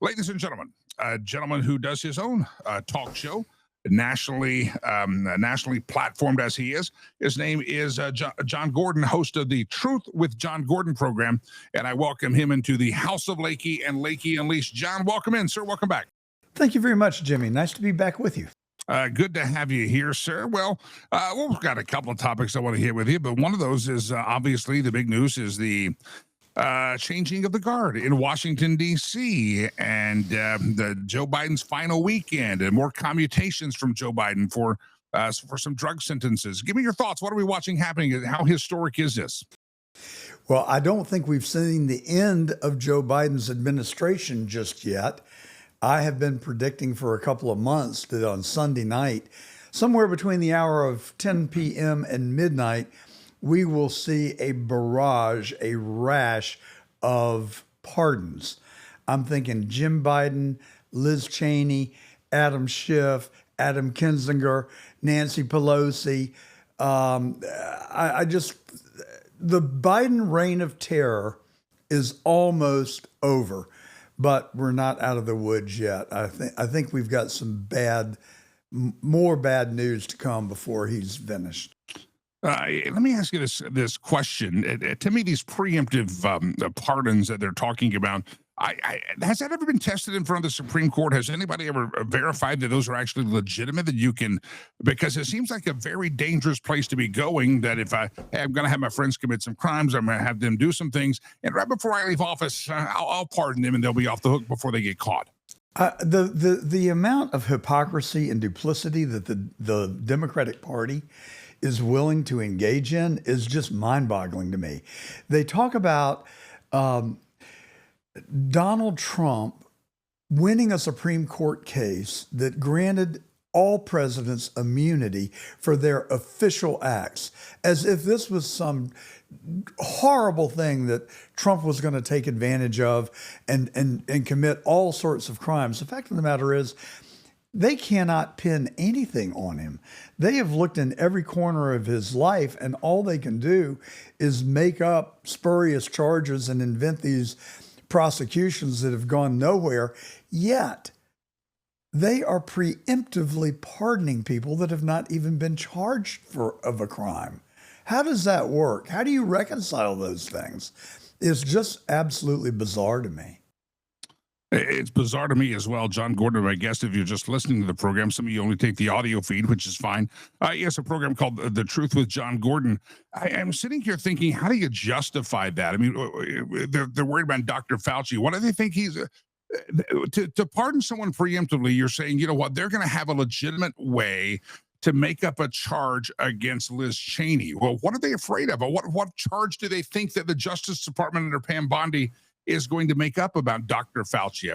Ladies and gentlemen, a gentleman who does his own talk show, nationally platformed as he is. His name is John Gordon, host of the Truth with John Gordon program, and I welcome him into the House of Lakey and Lakey Unleashed. John, welcome in, sir. Welcome back. Thank you very much, Jimmy. Nice to be back with you. Good to have you here, sir. Well, we've got a couple of topics I want to hit with you, but one of those is obviously the big news is the changing of the guard in Washington, D.C., and the Joe Biden's final weekend, and more commutations from Joe Biden for some drug sentences. Give me your thoughts. What are we watching happening? How historic is this? Well, I don't think we've seen the end of Joe Biden's administration just yet. I have been predicting for a couple of months that on Sunday night, somewhere between the hour of 10 p.m. and midnight, we will see a barrage, a rash of pardons. I'm thinking Jim Biden, Liz Cheney, Adam Schiff, Adam Kinzinger, Nancy Pelosi. The Biden reign of terror is almost over, but we're not out of the woods yet. I think we've got some more bad news to come before he's finished. Let me ask you this question. To me, these preemptive pardons that they're talking about, has that ever been tested in front of the Supreme Court? Has anybody ever verified that those are actually legitimate? That you can, because it seems like a very dangerous place to be going. That if I'm going to have my friends commit some crimes, I'm going to have them do some things, and right before I leave office, I'll pardon them, and they'll be off the hook before they get caught. The amount of hypocrisy and duplicity that the Democratic Party is willing to engage in is just mind-boggling to me. They talk about Donald Trump winning a Supreme Court case that granted all presidents immunity for their official acts, as if this was some horrible thing that Trump was going to take advantage of and commit all sorts of crimes. The fact of the matter is, they cannot pin anything on him. They have looked in every corner of his life, and all they can do is make up spurious charges and invent these prosecutions that have gone nowhere. Yet, they are preemptively pardoning people that have not even been charged of a crime. How does that work? How do you reconcile those things? It's just absolutely bizarre to me. It's bizarre to me as well. John Gordon, my guest, if you're just listening to the program, some of you only take the audio feed, which is fine. Yes, a program called The Truth with John Gordon. I'm sitting here thinking, how do you justify that? I mean, they're worried about Dr. Fauci. What do they think he's... To pardon someone preemptively, you're saying, you know what, they're going to have a legitimate way to make up a charge against Liz Cheney. Well, what are they afraid of? What charge do they think that the Justice Department under Pam Bondi is going to make up about Dr. Fauci?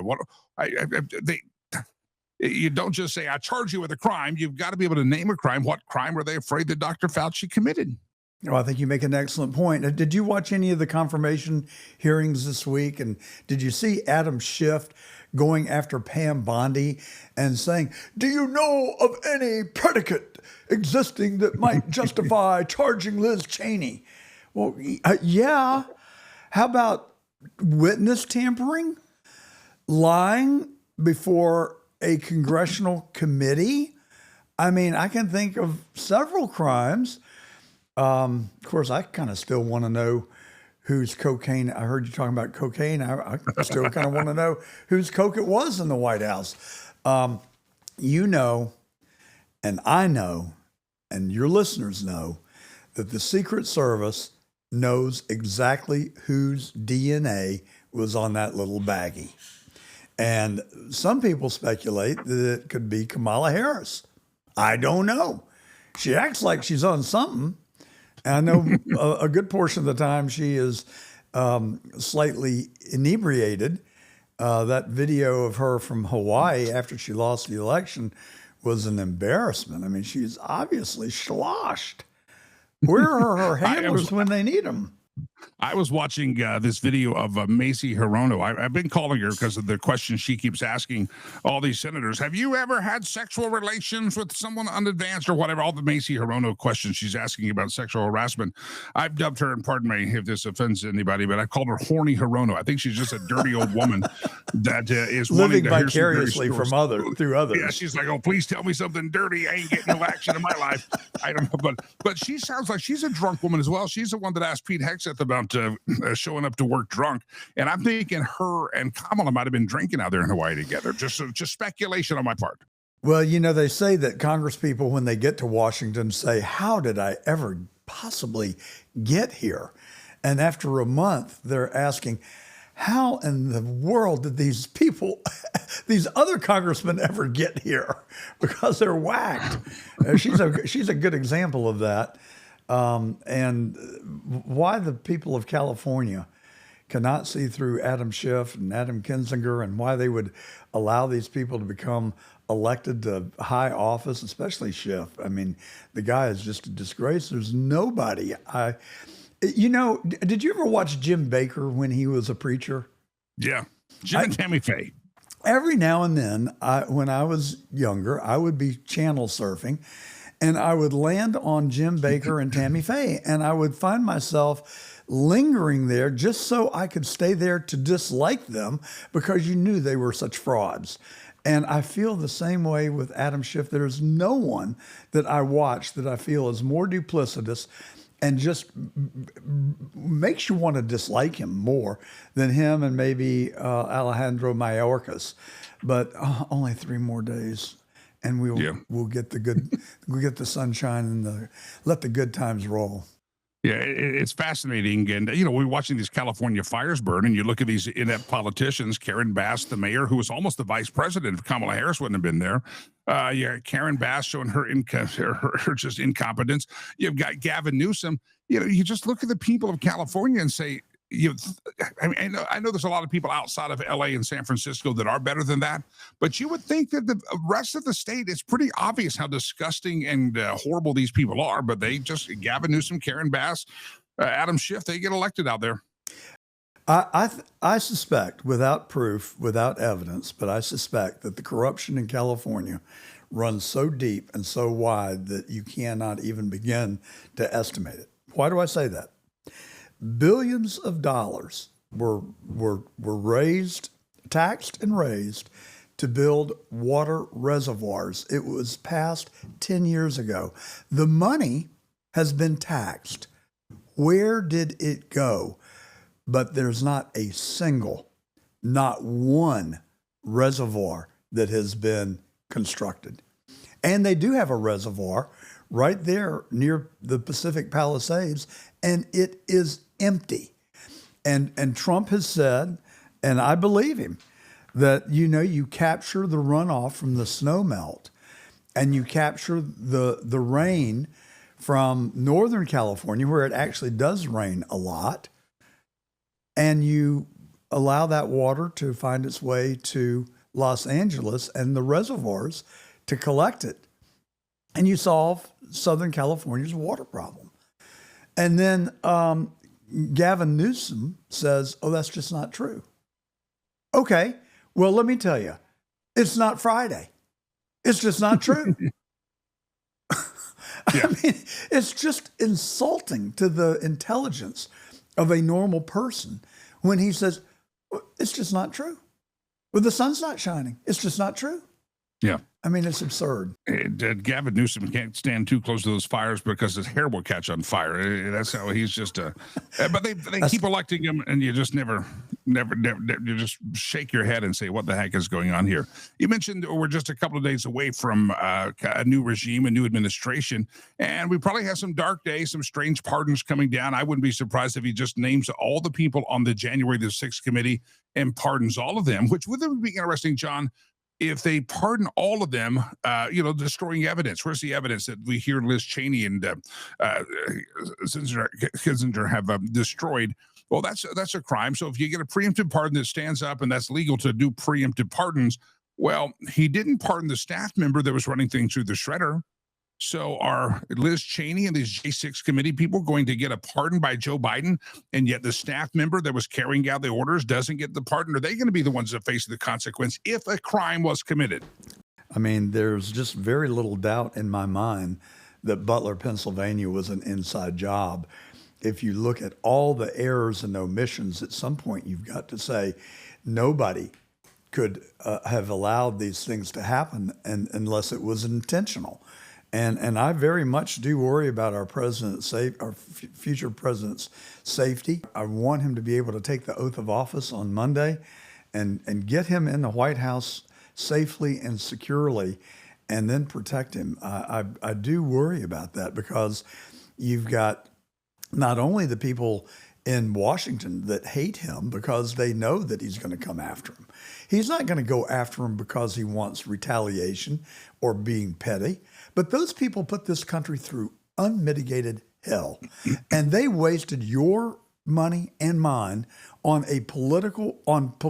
You don't just say, I charge you with a crime. You've got to be able to name a crime. What crime are they afraid that Dr. Fauci committed? Well, I think you make an excellent point. Did you watch any of the confirmation hearings this week? And did you see Adam Schiff going after Pam Bondi and saying, do you know of any predicate existing that might justify charging Liz Cheney? Well, yeah. How about witness tampering, lying before a congressional committee? I mean, I can think of several crimes. Of course, I kind of still want to know whose cocaine. I heard you talking about cocaine. I still kind of want to know whose coke it was in the White House. You know, and I know, and your listeners know, that the Secret Service knows exactly whose DNA was on that little baggie. And some people speculate that it could be Kamala Harris. I don't know. She acts like she's on something. And I know a good portion of the time she is slightly inebriated. That video of her from Hawaii after she lost the election was an embarrassment. I mean, she's obviously sloshed. Where are her handlers when they need them? I was watching this video of Macy Hirono. I've been calling her because of the question she keeps asking all these senators. Have you ever had sexual relations with someone unadvanced or whatever? All the Macy Hirono questions she's asking about sexual harassment. I've dubbed her, and pardon me if this offends anybody, but I called her horny Hirono. I think she's just a dirty old woman that is living to hear some dirty vicariously stories. from through others. Yeah, she's like, oh, please tell me something dirty. I ain't getting no action in my life. I don't know, but she sounds like she's a drunk woman as well. She's the one that asked Pete Hegseth about showing up to work drunk, and I'm thinking her and Kamala might have been drinking out there in Hawaii together. Just speculation on my part. Well, you know, they say that Congress people, when they get to Washington, say, how did I ever possibly get here? And after a month, they're asking, how in the world did these people, these other congressmen ever get here? Because they're whacked. She's a good example of that. And why the people of California cannot see through Adam Schiff and Adam Kinzinger, and why they would allow these people to become elected to high office, especially Schiff. I mean, the guy is just a disgrace. There's nobody. Did you ever watch Jim Baker when he was a preacher? Yeah, Jim and Tammy Faye. Every now and then, when I was younger, I would be channel surfing, and I would land on Jim Baker and Tammy Faye, and I would find myself lingering there just so I could stay there to dislike them, because you knew they were such frauds. And I feel the same way with Adam Schiff. There's no one that I watch that I feel is more duplicitous and just makes you want to dislike him more than him and maybe Alejandro Mayorkas. But only 3 more days, and we'll get the sunshine and let the good times roll. Yeah, it's fascinating. And, we're watching these California fires burn, and you look at these inept politicians, Karen Bass, the mayor, who was almost the vice president if Kamala Harris wouldn't have been there. Karen Bass showing her just incompetence. You've got Gavin Newsom. You just look at the people of California and say, I know there's a lot of people outside of LA and San Francisco that are better than that, but you would think that the rest of the state, it's pretty obvious how disgusting and horrible these people are. But Gavin Newsom, Karen Bass, Adam Schiff, they get elected out there. I suspect, without proof, without evidence, but I suspect that the corruption in California runs so deep and so wide that you cannot even begin to estimate it. Why do I say that? Billions of dollars were taxed and raised to build water reservoirs. It was passed 10 years ago. The money has been taxed. Where did it go? But there's not one reservoir that has been constructed. And they do have a reservoir right there near the Pacific Palisades, and it is empty. And Trump has said, and I believe him, that you capture the runoff from the snow melt, and you capture the rain from Northern California, where it actually does rain a lot, and you allow that water to find its way to Los Angeles and the reservoirs to collect it. And you solve Southern California's water problem. And then Gavin Newsom says, oh, that's just not true. Okay, well, let me tell you, it's not Friday. It's just not true. I mean, it's just insulting to the intelligence of a normal person when he says, it's just not true. Well, the sun's not shining. It's just not true. Yeah. I mean, it's absurd. Gavin Newsom can't stand too close to those fires because his hair will catch on fire. That's how he's just but they keep electing him, and you just never, you just shake your head and say, what the heck is going on here? You mentioned we're just a couple of days away from a new regime, a new administration, and we probably have some dark days, some strange pardons coming down. I wouldn't be surprised if he just names all the people on the January the 6th committee and pardons all of them, which would be interesting, John. If they pardon all of them, destroying evidence. Where's the evidence that we hear Liz Cheney and Kinzinger have destroyed? Well, that's a crime. So if you get a preemptive pardon that stands up and that's legal to do preemptive pardons, well, he didn't pardon the staff member that was running things through the shredder. So are Liz Cheney and these J6 committee people going to get a pardon by Joe Biden, and yet the staff member that was carrying out the orders doesn't get the pardon? Are they going to be the ones that face the consequence if a crime was committed? I mean, there's just very little doubt in my mind that Butler, Pennsylvania was an inside job. If you look at all the errors and omissions, at some point you've got to say nobody could have allowed these things to happen unless it was intentional. And I very much do worry about our president's future president's safety. I want him to be able to take the oath of office on Monday and get him in the White House safely and securely, and then protect him. I do worry about that because you've got not only the people in Washington that hate him because they know that he's going to come after him. He's not going to go after him because he wants retaliation or being petty. But those people put this country through unmitigated hell. And they wasted your money and mine on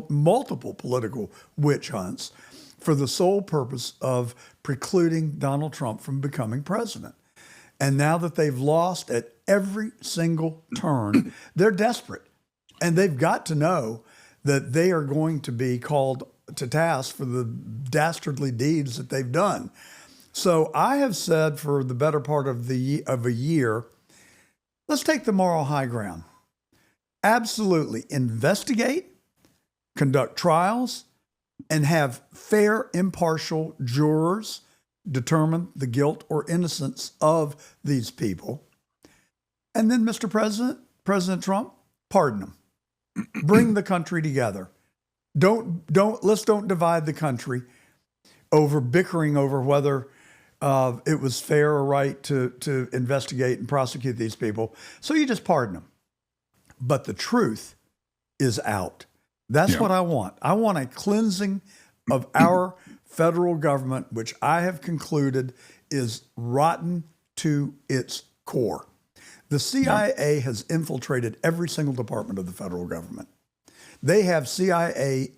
multiple political witch hunts for the sole purpose of precluding Donald Trump from becoming president. And now that they've lost at every single turn, they're desperate. And they've got to know that they are going to be called to task for the dastardly deeds that they've done. So I have said for the better part of a year, let's take the moral high ground. Absolutely investigate, conduct trials, and have fair, impartial jurors determine the guilt or innocence of these people. And then, Mr. President, President Trump, pardon them. Bring the country together. Let's don't divide the country over bickering over whether it was fair or right to investigate and prosecute these people. So you just pardon them. But the truth is out. That's what I want. I want a cleansing of our federal government, which I have concluded is rotten to its core. The CIA has infiltrated every single department of the federal government. They have CIA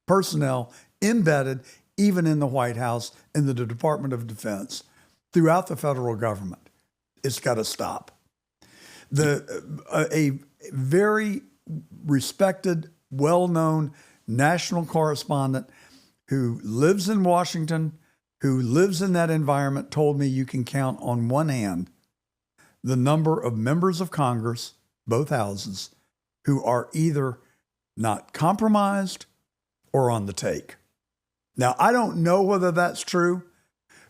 personnel embedded even in the White House, in the Department of Defense, throughout the federal government. It's got to stop. A very respected, well-known national correspondent who lives in Washington, who lives in that environment, told me you can count on one hand the number of members of Congress, both houses, who are either not compromised or on the take. Now, I don't know whether that's true,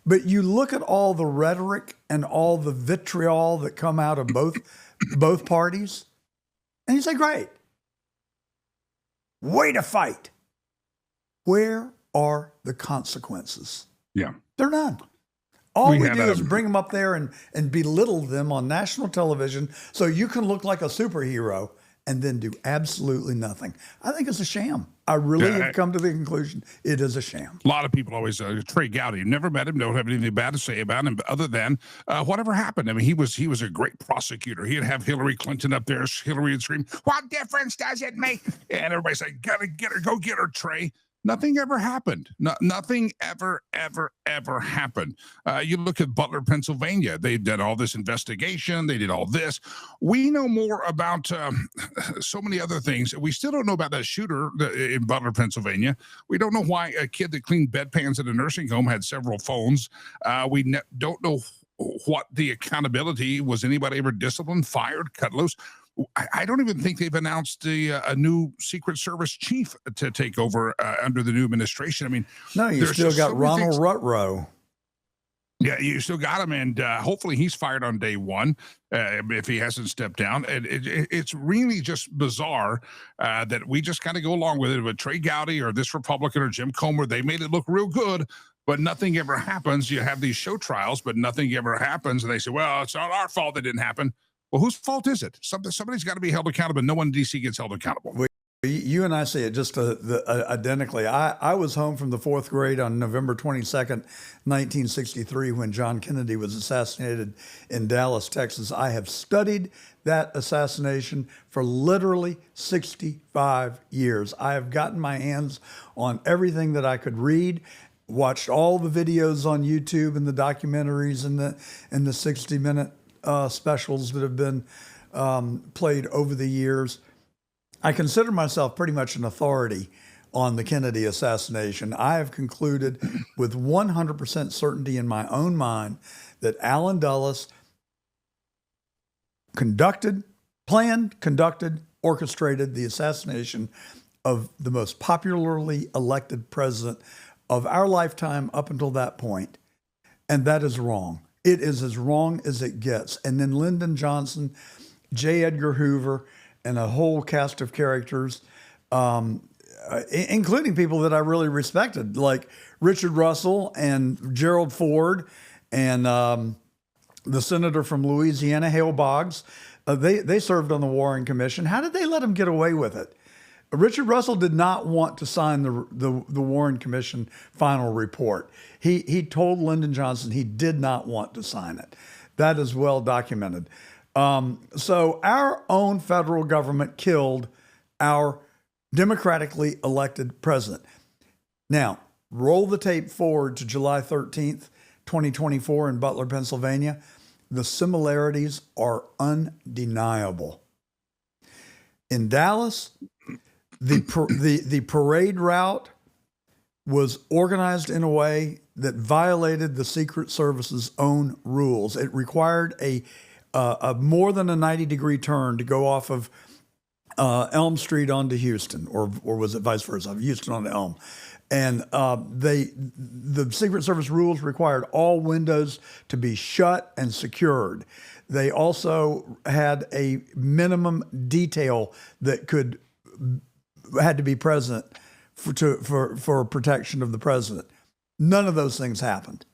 but you look at all the rhetoric and all the vitriol that come out of both parties, and you say, great, way to fight. Where are the consequences? Yeah. They're none. All we do is bring them up there and belittle them on national television so you can look like a superhero and then do absolutely nothing. I think it's a sham. I really have come to the conclusion it is a sham. A lot of people always, Trey Gowdy, never met him, don't have anything bad to say about him, other than whatever happened. I mean, he was a great prosecutor. He'd have Hillary Clinton up there. Hillary would scream, "What difference does it make?" And everybody's like, "Gotta get her, go get her, Trey." Nothing ever happened. Nothing ever happened. You look at Butler, Pennsylvania. They did all this investigation. They did all this. We know more about so many other things. We still don't know about that shooter in Butler, Pennsylvania. We don't know why a kid that cleaned bedpans at a nursing home had several phones. We don't know what the accountability was. Anybody ever disciplined, fired, cut loose? I don't even think they've announced a new Secret Service chief to take over under the new administration. I mean, no, you still got Ronald Rutrow. Yeah, you still got him, and hopefully he's fired on day one if he hasn't stepped down. And it's really just bizarre that we just kind of go along with it. With Trey Gowdy or this Republican or Jim Comer, they made it look real good, but nothing ever happens. You have these show trials, but nothing ever happens. And they say, well, it's not our fault that didn't happen. Well, whose fault is it? Somebody's got to be held accountable. No one in D.C. gets held accountable. You and I see it just identically. I was home from the fourth grade on November 22nd, 1963, when John Kennedy was assassinated in Dallas, Texas. I have studied that assassination for literally 65 years. I have gotten my hands on everything that I could read, watched all the videos on YouTube and the documentaries and the 60-minute specials that have been played over the years. I consider myself pretty much an authority on the Kennedy assassination. I have concluded with 100% certainty in my own mind that Allen Dulles planned, conducted, orchestrated the assassination of the most popularly elected president of our lifetime up until that point. And that is wrong. It is as wrong as it gets. And then Lyndon Johnson, J. Edgar Hoover, and a whole cast of characters, including people that I really respected, like Richard Russell and Gerald Ford and the senator from Louisiana, Hale Boggs. They served on the Warren Commission. How did they let him get away with it? Richard Russell did not want to sign the Warren Commission final report. He told Lyndon Johnson he did not want to sign it. That is well documented. So our own federal government killed our democratically elected president. Now, roll the tape forward to July 13th, 2024 in Butler, Pennsylvania. The similarities are undeniable. In Dallas, the parade route was organized in a way that violated the Secret Service's own rules. It required a more than a 90-degree turn to go off of Elm Street onto Houston, or was it vice versa, Houston onto Elm. And the Secret Service rules required all windows to be shut and secured. They also had a minimum detail that had to be present for protection of the president. None of those things happened.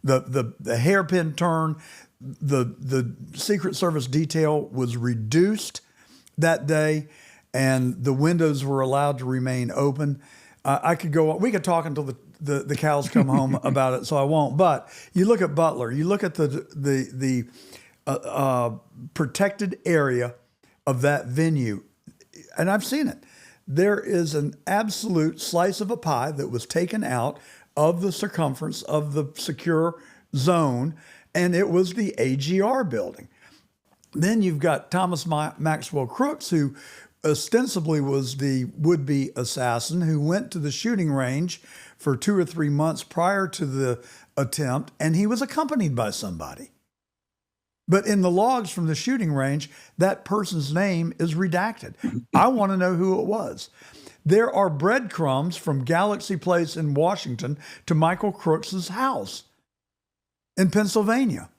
The hairpin turn, the Secret Service detail was reduced that day, and the windows were allowed to remain open. We could talk until the cows come home about it, so I won't. But you look at Butler, you look at the protected area of that venue, and I've seen it. There is an absolute slice of a pie that was taken out of the circumference of the secure zone, and it was the AGR building. Then you've got Thomas Maxwell Crooks, who ostensibly was the would-be assassin, who went to the shooting range for 2 or 3 months prior to the attempt, and he was accompanied by somebody. But in the logs from the shooting range, that person's name is redacted. I want to know who it was. There are breadcrumbs from Galaxy Place in Washington to Michael Crooks's house in Pennsylvania.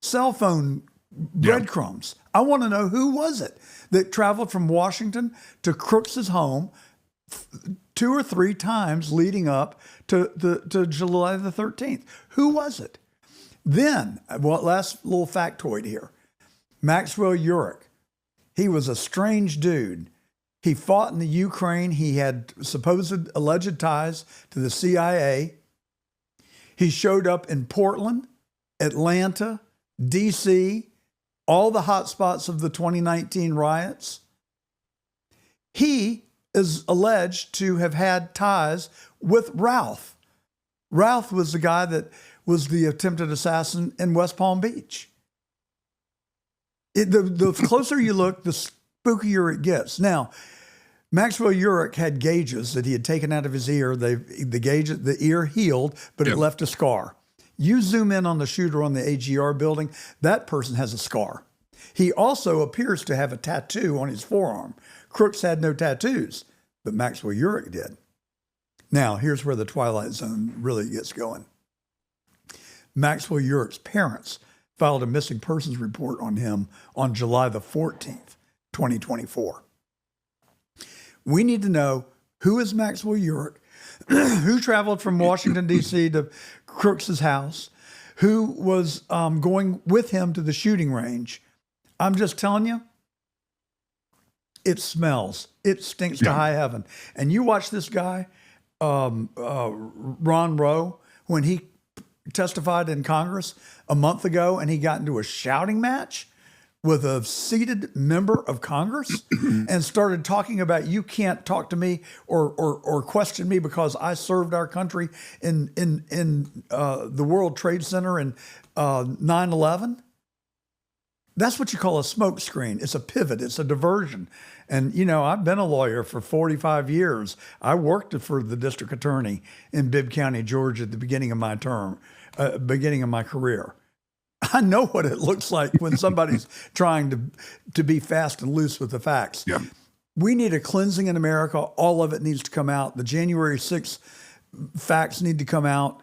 Cell phone breadcrumbs. Yeah. I want to know who was it that traveled from Washington to Crooks's home 2 or 3 times leading up to July the 13th. Who was it? Then, last little factoid here. Maxwell Urich. He was a strange dude. He fought in the Ukraine. He had supposed alleged ties to the CIA. He showed up in Portland, Atlanta, D.C., all the hot spots of the 2019 riots. He is alleged to have had ties with Ralph. Ralph was the guy that was the attempted assassin in West Palm Beach. The closer you look, the spookier it gets. Now, Maxwell Urich had gauges that he had taken out of his ear. The ear healed, but it left a scar. You zoom in on the shooter on the AGR building, that person has a scar. He also appears to have a tattoo on his forearm. Crooks had no tattoos, but Maxwell Urich did. Now, here's where the Twilight Zone really gets going. Maxwell Urich's parents filed a missing persons report on him on July the 14th, 2024. We need to know who is Maxwell Urich, who traveled from Washington, D.C. to Crooks's house, who was going with him to the shooting range. I'm just telling you, it smells. It stinks to high heaven. And you watch this guy, Ron Rowe, when he testified in Congress a month ago and he got into a shouting match with a seated member of Congress and started talking about, you can't talk to me or question me because I served our country in the World Trade Center in 9/11. That's what you call a smoke screen. It's a pivot. It's a diversion. And, I've been a lawyer for 45 years. I worked for the district attorney in Bibb County, Georgia at the beginning of my beginning of my career. I know what it looks like when somebody's trying to be fast and loose with the facts. Yeah. We need a cleansing in America. All of it needs to come out. The January 6th facts need to come out.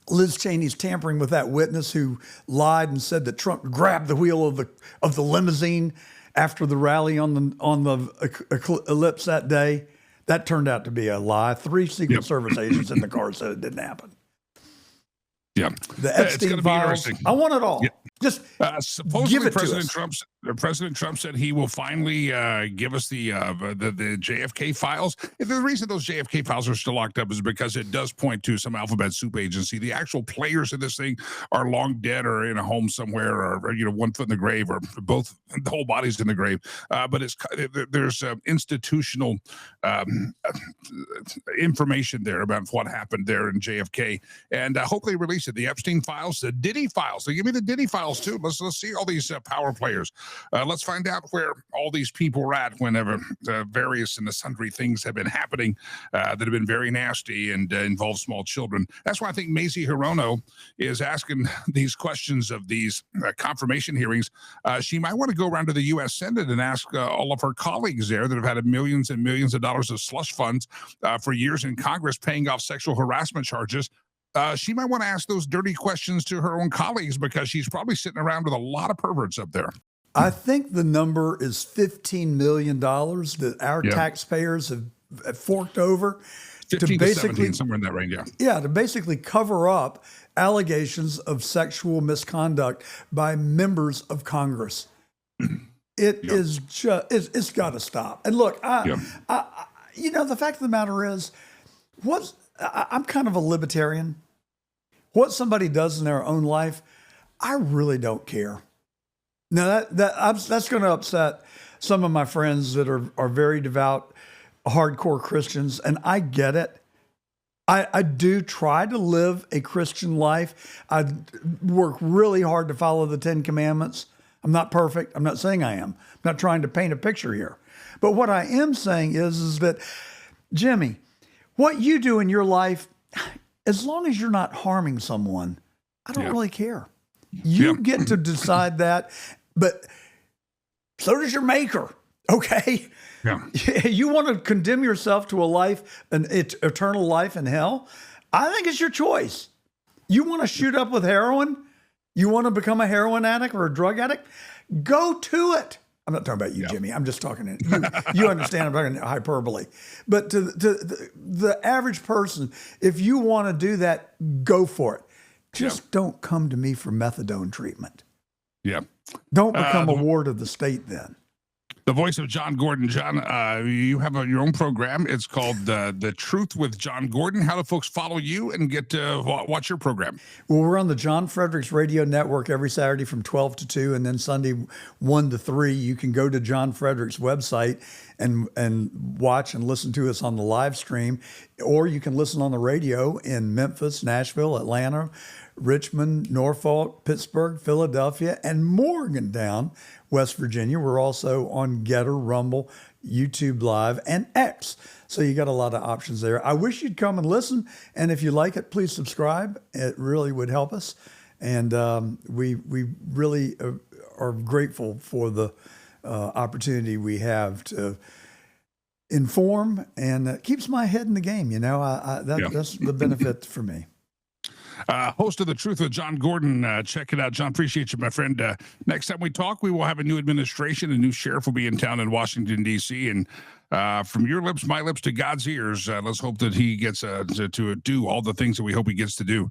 Liz Cheney's tampering with that witness who lied and said that Trump grabbed the wheel of the limousine after the rally on the ellipse that day. That turned out to be a lie. 3 Secret Service agents in the car said it didn't happen. Yeah, the Epstein files. I want it all. Yeah. Just supposedly give it President to us. President Trump said he will finally give us the JFK files. The reason those JFK files are still locked up is because it does point to some alphabet soup agency. The actual players in this thing are long dead or in a home somewhere, or 1 foot in the grave, or both, the whole body's in the grave. But there's institutional information there about what happened there in JFK, and hopefully release it. The Epstein files, the Diddy files. So give me the Diddy files too. Let's see all these power players. Let's find out where all these people are at whenever various and the sundry things have been happening that have been very nasty and involve small children. That's why I think Mazie Hirono is asking these questions of these confirmation hearings. She might want to go around to the U.S. Senate and ask all of her colleagues there that have had millions and millions of dollars of slush funds for years in Congress paying off sexual harassment charges. She might want to ask those dirty questions to her own colleagues, because she's probably sitting around with a lot of perverts up there. I think the number is $15 million that our taxpayers have forked over 15 to 17, somewhere in that range, to basically cover up allegations of sexual misconduct by members of Congress. It is just, it's got to stop. And look, the fact of the matter is, I'm kind of a libertarian. What somebody does in their own life, I really don't care. Now that's going to upset some of my friends that are very devout, hardcore Christians, and I get it. I do try to live a Christian life. I work really hard to follow the 10 Commandments. I'm not perfect. I'm not saying I am. I'm not trying to paint a picture here. But what I am saying is that, Jimmy, what you do in your life, as long as you're not harming someone, I don't really care. You get to decide that, but so does your maker, okay? Yeah. You want to condemn yourself to a life, an eternal life in hell? I think it's your choice. You want to shoot up with heroin? You want to become a heroin addict or a drug addict? Go to it. I'm not talking about you, Jimmy. I'm just talking you understand I'm talking hyperbole. But to the average person, if you want to do that, go for it. Just don't come to me for methadone treatment. Yeah. Don't become a ward of the state then. The voice of John Gordon. John, you have your own program. It's called The Truth with John Gordon. How do folks follow you and get to watch your program? Well, we're on the John Fredericks Radio Network every Saturday from 12 to 2, and then Sunday 1 to 3. You can go to John Fredericks' website and watch and listen to us on the live stream, or you can listen on the radio in Memphis, Nashville, Atlanta, Richmond, Norfolk, Pittsburgh, Philadelphia, and Morgantown, West Virginia. We're also on Getter, Rumble, YouTube Live, and X. So you got a lot of options there. I wish you'd come and listen. And if you like it, please subscribe. It really would help us. And we really are grateful for the opportunity we have to inform, and it keeps my head in the game. That's the benefit for me. Host of The Truth with John Gordon. Check it out. John, appreciate you, my friend. Next time we talk, we will have a new administration. A new sheriff will be in town in Washington, D.C. And from your lips, my lips, to God's ears, let's hope that he gets to do all the things that we hope he gets to do.